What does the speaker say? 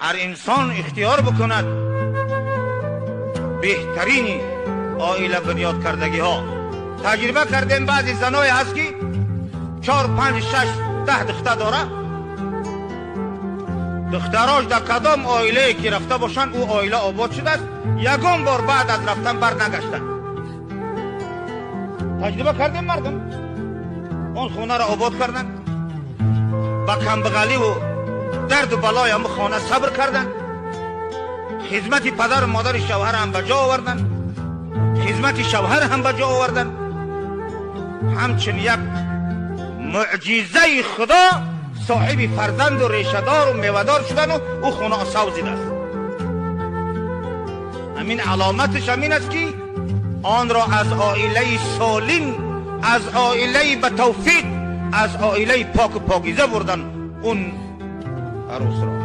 هر انسان اختیار بکند بهترین عائله بنیاد کردگی ها. تجربه کردیم بعضی زنای هست که 4 5 6 10 دختر داره. دختراش در کدام عائله که رفته باشن او عائله آباد شده است، یگان بار بعد از رفتن بر نگشتن. تجربه کردیم مردم اون خونه را آباد کردن، با کمبغلی و درد و بلای هم خانه صبر کردن، خدمت پدر و مادر شوهر هم به جا آوردن، خدمت شوهر هم به جا آوردن. همچنین یک معجزه خدا صاحب فرزند و ریشه‌دار و میوه‌دار شدن و او خونه سوزیده است. همین علامتش همین است که آن را از عائله سالم، از عائله به توفیق، از عائله پاک و پاکیزه بردن اون عروس را.